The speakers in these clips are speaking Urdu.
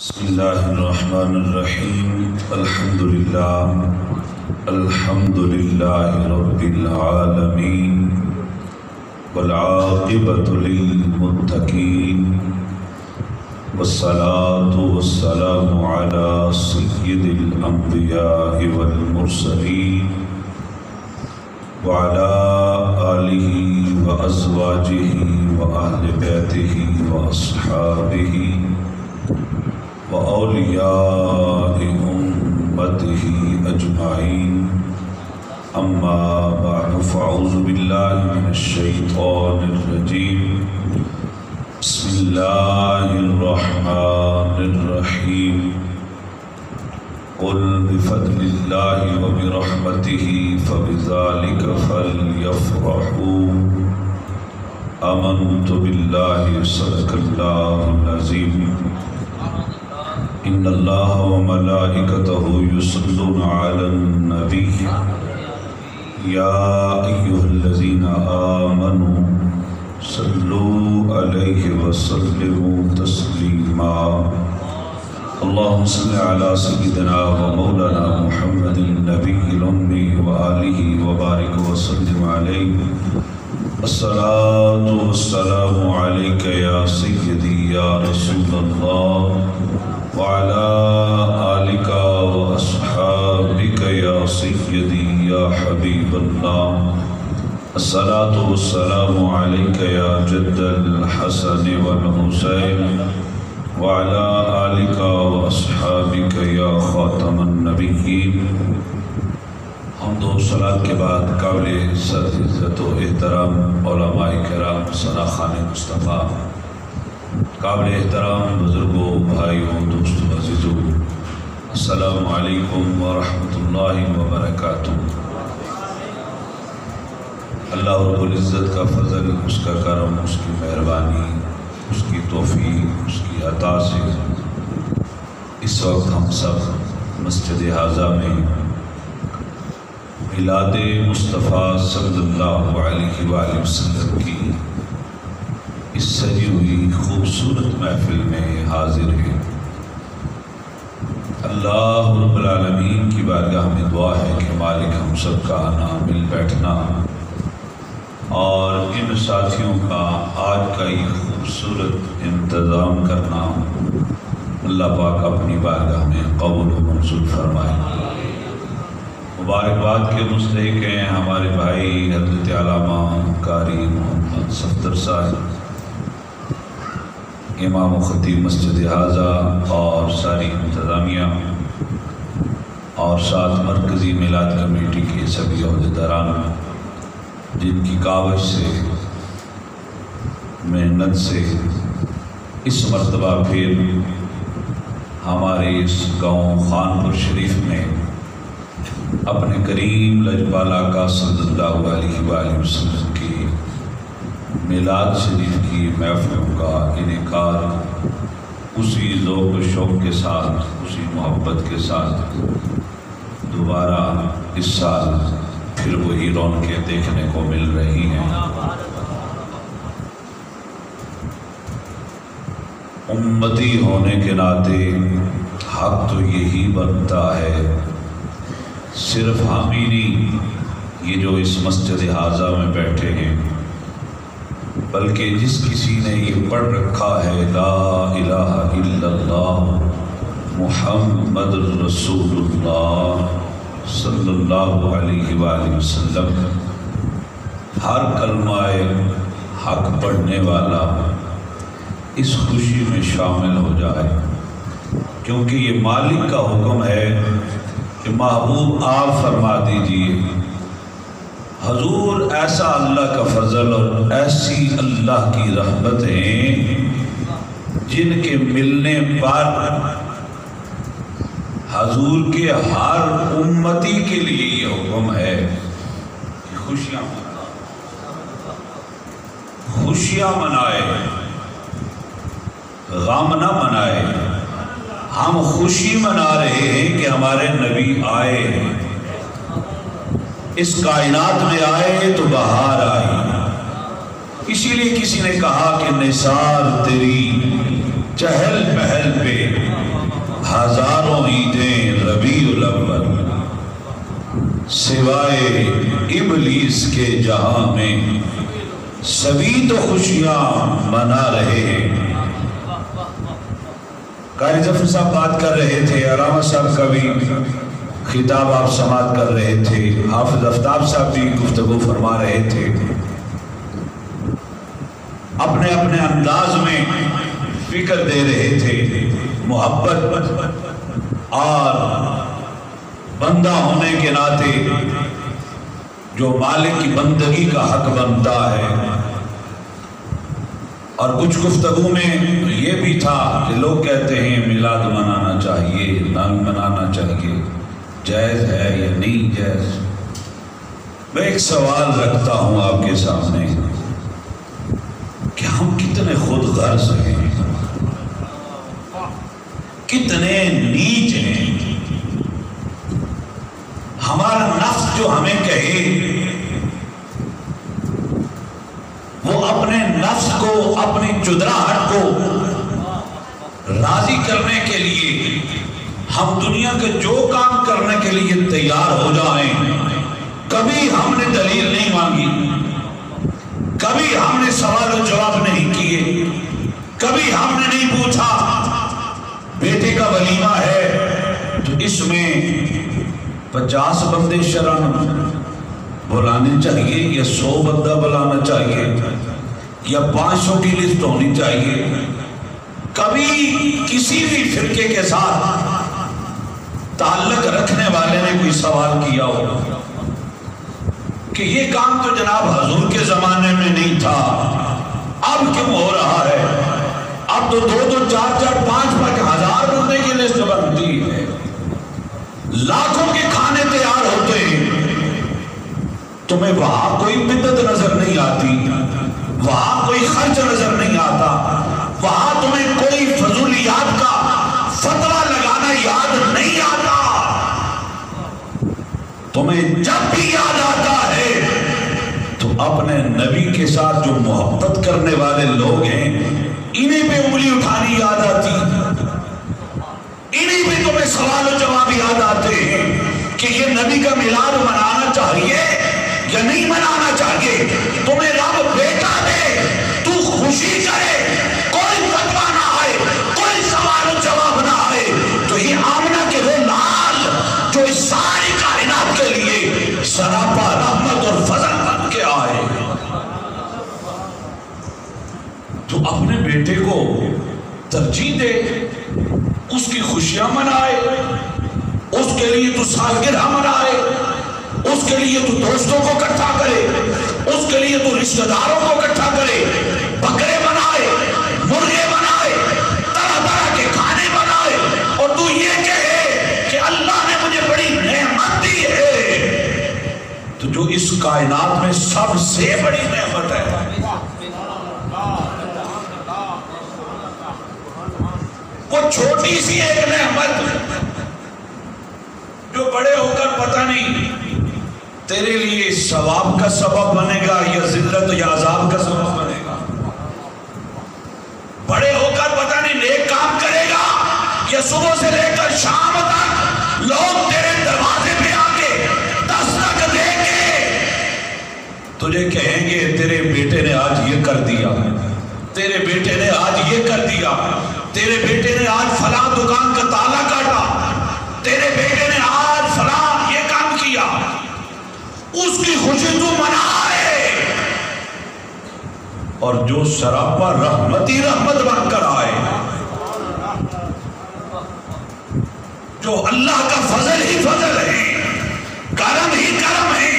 بسم اللہ الرحمن الرحیم الحمد للہ رب العالمین والعاقبۃ للمتقین والصلاة والسلام علی سید الانبیاء والمرسلین وعلى آلہ وازواجہ واہل بیتہ واصحابہ وأولیاء أمته أجمعين أما بعد فأعوذ بالله من الشيطان الرجيم بسم الله الرحمن الرحيم قل بفضل الله وبرحمته فبذلك فليفرحوا آمنت بالله صدق الله العظيم ان اللہ وملائکتہ یصلون علی النبی یا ایہا الذین آمنوا صلوا علیہ وسلموا تسلیما اللہم صل علی سیدنا ومولانا محمد النبی الأمی وآلہ وبارک وسلم علیہ الصلاة والسلام علیک یا سیدی یا رسول اللہ وعلى آلك وأصحابك يا سيدي يا حبيب الله الصلاة والسلام عليك يا جد الحسن والحسين وعلى آلك وأصحابك يا خاتم النبيين حمد و صلاة کے بعد قابل صد عزت و احترام علماء کرام سناخان مصطفیٰ قابل احترام بزرگوں بھائیوں دوستوں عزیزوں السلام علیکم ورحمۃ اللہ وبرکاتہ۔ اللہ رب العزت کا فضل، اس کا کرم، اس کی مہربانی، اس کی توفیق، اس کی عطا سے اس وقت ہم سب مسجد حاضہ میں میلاد مصطفیٰ صلی اللہ علیہ وآلہ وسلم کی اس سجی ہوئی خوبصورت محفل میں حاضر ہیں۔ اللہ رب العالمین کی بارگاہ میں دعا ہے کہ مالک ہم سب کا آنا، مل بیٹھنا اور ان ساتھیوں کا آج کا یہ خوبصورت انتظام کرنا اللہ پاک اپنی بارگاہ میں قبول و منظور فرمائے۔ مبارکباد کے مستحق ہیں ہمارے بھائی حضرت علامہ قاری محمد صفدر صاحب، امام و خطیب مسجد حاضہ اور ساری انتظامیہ اور ساتھ مرکزی میلاد کمیٹی کے سبھی عہدیداران جن کی کاوش سے، محنت سے اس مرتبہ پھر ہمارے اس گاؤں خانپور شریف میں اپنے کریم لجپال آقا صلی اللہ علیہ وآلہ وسلم کی میلاد شریف کی محفلوں کا انعقاد اسی ذوق و شوق کے ساتھ، اسی محبت کے ساتھ دوبارہ اس سال پھر وہی رونقیں دیکھنے کو مل رہی ہیں۔ امتی ہونے کے ناطے حق تو یہی بنتا ہے، صرف ہم ہی نہیں یہ جو اس مسجد حاضہ میں بیٹھے ہیں بلکہ جس کسی نے یہ پڑھ رکھا ہے لا الہ الا اللہ محمد رسول اللہ صلی اللہ علیہ وآلہ وسلم، ہر کلمہ حق پڑھنے والا اس خوشی میں شامل ہو جائے، کیونکہ یہ مالک کا حکم ہے کہ محبوب آپ فرما دیجئے حضور ایسا اللہ کا فضل اور ایسی اللہ کی رحمت ہیں جن کے ملنے پر حضور کے ہر امتی کے لیے یہ حکم ہے کہ خوشیاں منائے، غم نہ منائے۔ ہم خوشی منا رہے ہیں کہ ہمارے نبی آئے ہیں، اس کائنات میں آئے تو بہار آئی، اسی لیے کسی نے کہا کہ نثار تیری چہل پہل پہ ابلیس کے جہاں میں سبھی تو خوشیاں منا رہے ہیں۔ قاری ظفر صاحب بات کر رہے تھے، علامہ صاحب کا بھی خطاب آپ سماعت کر رہے تھے، حافظ آفتاب صاحب بھی گفتگو فرما رہے تھے، اپنے اپنے انداز میں فکر دے رہے تھے۔ محبت اور بندہ ہونے کے ناطے جو مالک کی بندگی کا حق بنتا ہے، اور کچھ گفتگو میں یہ بھی تھا کہ لوگ کہتے ہیں میلاد منانا چاہیے نہ منانا چاہیے، جائز ہے یا نہیں جائز۔ میں ایک سوال رکھتا ہوں آپ کے سامنے کہ ہم کتنے خود غرض ہیں، کتنے نیچ ہیں۔ ہمارا نفس جو ہمیں کہے، وہ اپنے نفس کو، اپنی چدراہٹ کو راضی کرنے کے لیے ہم دنیا کے جو کام کرنے کے لیے تیار ہو جائیں، کبھی ہم نے دلیل نہیں مانگی، کبھی ہم نے سوال و جواب نہیں کیے، کبھی ہم نے نہیں پوچھا بیٹے کا ولیمہ ہے تو اس میں 50 بندے شرن بلانے چاہیے یا 100 بندہ بلانا چاہیے یا 500 کی لسٹ ہونی چاہیے۔ کبھی کسی بھی فرقے کے ساتھ تعلق رکھنے والے نے کوئی سوال کیا ہو کہ یہ کام تو جناب حضور کے زمانے میں نہیں تھا، اب کیوں ہو رہا ہے؟ اب تو 2 4 5 1000 بندے کی لسٹ بنتی ہے، لاکھوں کے کھانے تیار ہوتے ہیں، تمہیں وہاں کوئی بدعت نظر نہیں آتی، وہاں کوئی خرچ نظر نہیں آتا، وہاں تمہیں کوئی فضولیات کا فتویٰ لگانا یاد نہیں آتا۔ تمہیں جب بھی یاد آتا ہے تو اپنے نبی کے ساتھ جو محبت کرنے والے لوگ ہیں انہیں پہ انگلی اٹھانی یاد آتی، انہیں پہ تمہیں سوال و جواب یاد آتے ہیں کہ یہ نبی کا میلاد منانا چاہیے یا نہیں منانا چاہیے۔ تمہیں رب بیٹا دے، تو خوشی کرے، کوئی فتویٰ نہ آئے، کوئی سوال و جواب نہ آئے، تو یہ آمنہ کے وہ لال جو اس ساری کائنات کے لیے سراپا رحمت اور فضل بن کے آئے، تو اپنے بیٹے کو ترجیح دے، اس کی خوشیاں منائے، اس کے لیے تو سالگرہ منائے، اس کے لیے تو دوستوں کو اکٹھا کرے، اس کے لیے تو رشتہ داروں کو اکٹھا کرے، بکرے بنائے، مرغے بنائے، طرح طرح کے کھانے بنائے، اور تو یہ کہے کہ اللہ نے مجھے بڑی نعمت دی ہے، تو جو اس کائنات میں سب سے بڑی نعمت ہے، وہ چھوٹی سی ایک نعمت جو بڑے ہو کر پتہ نہیں تیرے لیے ثواب کا سبب بنے گا یا ذلت یا عذاب کا سبب بنے گا، بڑے ہو کر پتہ نہیں نیک کام کرے گا یا صبح سے لے کر شام تک لوگ تیرے دروازے پہ آ کے دستک دے کے تجھے کہیں گے تیرے بیٹے نے آج یہ کر دیا، تیرے بیٹے نے آج یہ کر دیا، تیرے بیٹے نے آج فلاں دکان کا تالا کاٹا، تیرے بیٹے نے آج فلاں یہ کام کیا، اس کی خوشی تو منائے، اور جو سراپا رحمتی رحمت بن کر آئے، جو اللہ کا فضل ہی فضل ہے، کرم ہی کرم ہے،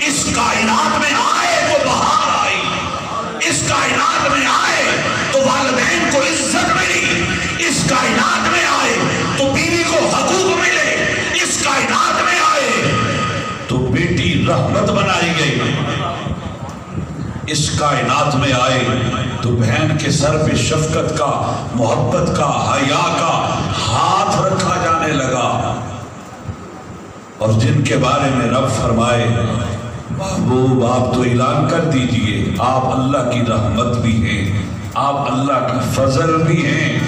اس کائنات میں آئے تو بہار آئی، اس کائنات میں آئے تو والدین کو عزت ملی، اس کائنات میں آئے تو بیوی کو حقوق ملے، اس کائنات میں آئے تو بیٹی رحمت بنائی گئی، اس کائنات میں آئے تو بہن کے سر پہ شفقت کا، محبت کا، حیا کا ہاتھ رکھا جانے لگا، اور جن کے بارے میں رب فرمائے محبوب آپ تو اعلان کر دیجئے آپ اللہ کی رحمت بھی ہیں، آپ اللہ کا فضل بھی ہیں،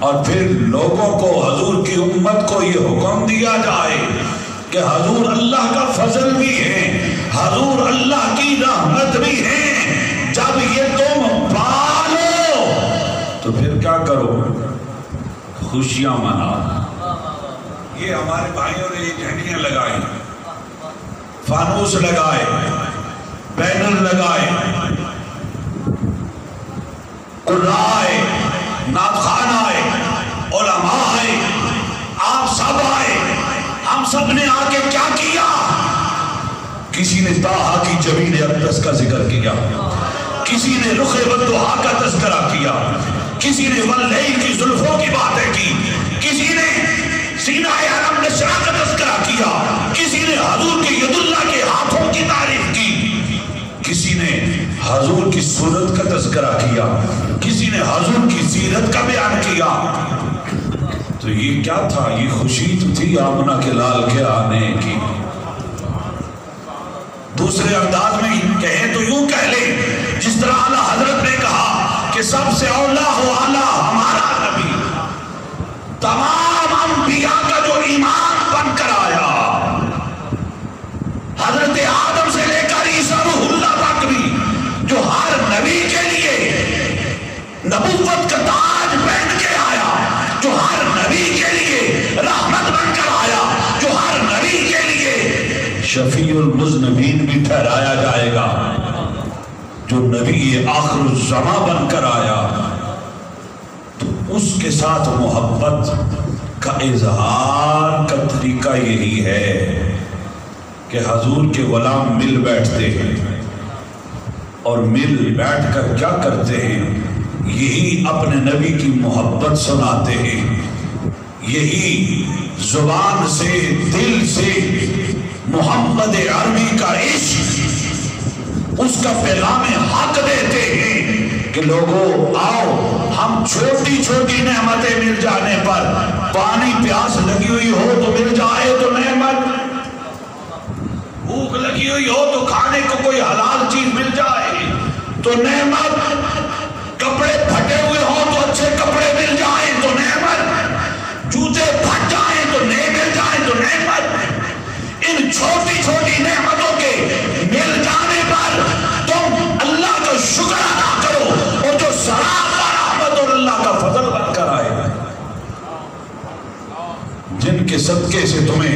اور پھر لوگوں کو، حضور کی امت کو یہ حکم دیا جائے کہ کہ حضور اللہ کا فضل بھی ہے، حضور اللہ کی رحمت بھی ہے۔ جب یہ تم پالو تو پھر کیا کرو؟ خوشیاں مناؤ۔ یہ ہمارے بھائیوں نے یہ جھنڈیاں لگائی، فانوس لگائے، بینر لگائے، قرآن آئے، نعت خوان آئے، علماء آئے، آپ سب آئے، ہم سب نے آ کے کیا کیا؟ کسی نے طٰہٰ کی جبین اقدس کا ذکر کیا، کسی نے رخ والضحیٰ کا تذکرہ کیا، کسی نے واللیل کی زلفوں کی باتیں کی، کسی نے سینہ علم نشرہ کا تذکرہ کیا، کسی نے حضور کے ید اللہ کے ہاتھوں کی تعریف کی، کسی نے حضور کی صورت کا تذکرہ کیا، کسی نے حضور کی سیرت کا بیان کیا۔ تو یہ کیا تھا؟ یہ خوشی تو تھی آمنہ کے لال کے آنے کی۔ دوسرے انداز میں کہیں تو یوں کہہ لیں، جس طرح اعلیٰ حضرت نے کہا کہ سب سے اولیٰ و اعلیٰ ہمارا نبی، تمام انبیاء کا جو ایمان بن کر آیا، حضرت آدم سے لے کر عیسیٰ روح اللہ تک بھی، جو ہر نبی کے لیے نبوت کا تاج پہن کے آیا، جو ہر نبی کے لیے رحمت بن کر آیا، جو ہر نبی کے لیے شفیع المذنبین بھی ٹھہرایا جائے گا، جو نبی آخر الزماں بن کر آیا، تو اس کے ساتھ محبت کا اظہار کا طریقہ یہی ہے کہ حضور کے غلام مل بیٹھتے ہیں، اور مل بیٹھ کر کیا کرتے ہیں؟ یہی اپنے نبی کی محبت سناتے ہیں، یہی زبان سے دل سے محمد عربی کا عشق، اس کا پیغام حق دیتے ہیں کہ لوگوں آؤ، ہم چھوٹی چھوٹی نعمتیں مل جانے پر، پانی پیاس لگی ہوئی ہو تو مل جائے تو نعمت، بھوک لگی ہوئی ہو تو کھانے کو کوئی حلال چیز مل جائے تو نعمت، کپڑے پھٹے ہوئے ہوں تو اچھے کپڑے مل جائیں تو نعمت، جوتے پھٹ جائیں تو نہیں مل جائیں تو نعمت۔ ان چھوٹی چھوٹی نعمتوں کے مل جانے پر تم اللہ کا شکر ادا کرو، اور جو سراپا رحمت اور اللہ کا فضل بن کر آئے، جن کے صدقے سے تمہیں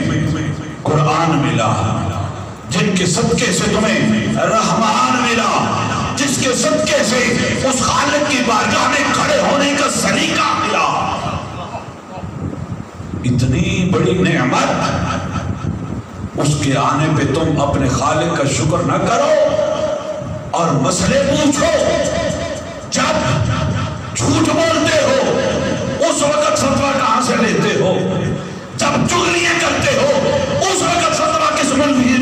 قرآن ملا، جن کے صدقے سے تمہیں رحمان ملا، جس کے صدقے سے اس خالق کی بارگاہ میں کھڑے ہونے کا سلیقہ ملا، اتنی بڑی نعمت، اس کے آنے پہ تم اپنے خالق کا شکر نہ کرو اور مسئلے پوچھو۔ جب جھوٹ بولتے ہو اس وقت فتویٰ کہاں سے لیتے ہو؟ جب چغلیاں کرتے ہو اس وقت فتویٰ کس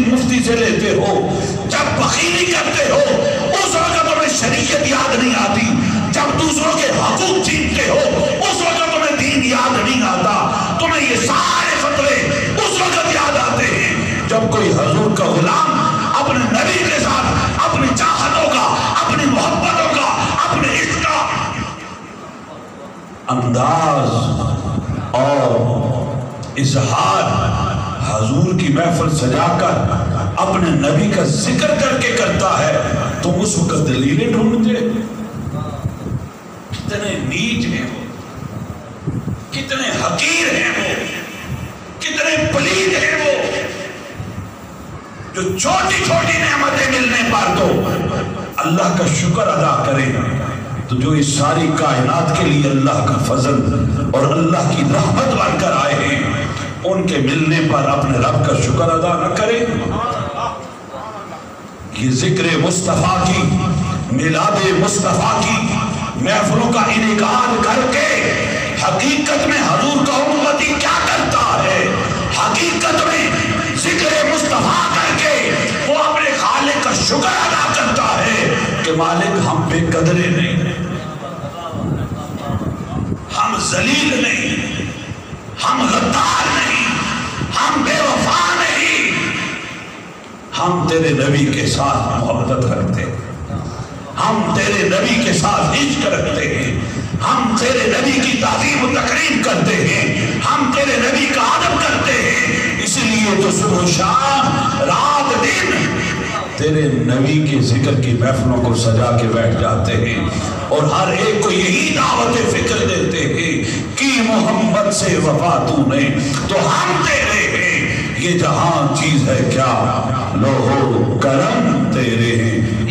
مفتی سے لیتے ہو؟ جب بخیلی کرتے ہو اس وقت تمہیں شریعت یاد نہیں آتی، جب دوسروں کے حقوق چھینتے ہو اس وقت تمہیں دین یاد نہیں آتا، تمہیں یہ سارے فتوے اس وقت یاد آتے ہیں جب کوئی حضور کا غلام اپنے نبی کے ساتھ اپنی چاہتوں کا، اپنی محبتوں کا، اپنے عشق کا انداز اور اظہار حضور کی محفل سجا کر اپنے نبی کا ذکر کر کے کرتا ہے، تم اس وقت دلیلیں ڈھونڈتے؟ کتنے نیچ ہیں وہ، کتنے حقیر ہیں وہ، کتنے پلید ہیں وہ، جو چھوٹی چھوٹی نعمتیں ملنے پر تو اللہ کا شکر ادا کرے، تو جو اس ساری کائنات کے لیے اللہ کا فضل اور اللہ کی رحمت بن کر آئے ہیں، ان کے ملنے پر اپنے رب کا شکر ادا نہ کرے۔ یہ ذکر مصطفیٰ کی، میلاد مصطفیٰ کی محفلوں کا انعقاد کر کے حقیقت میں حضور کا امتی کیا کرتا ہے؟ حقیقت میں ذکر مصطفیٰ کر کے وہ اپنے خالق کا شکر ادا کرتا ہے کہ مالک ہم بے قدرے نہیں، ہم ذلیل نہیں، ہم غدار نہیں، ہم بے وفا نہیں، ہم تیرے نبی کے ساتھ محبت رکھتے ہیں، ہم تیرے نبی کے ساتھ عشق رکھتے ہیں، ہم تیرے نبی کی تعظیم و تکریم کرتے ہیں، ہم تیرے نبی کا ادب کرتے ہیں، اس لیے تو جو صبح شام رات دن تیرے نبی کے ذکر کی محفلوں کو سجا کے بیٹھ جاتے ہیں اور ہر ایک کو یہی دعوت فکر دیتے ہیں کہ محمد سے وفا تو نے تو ہم تیرے ہیں، یہ جہاں چیز ہے کیا لوہو کرم تیرے ہیں۔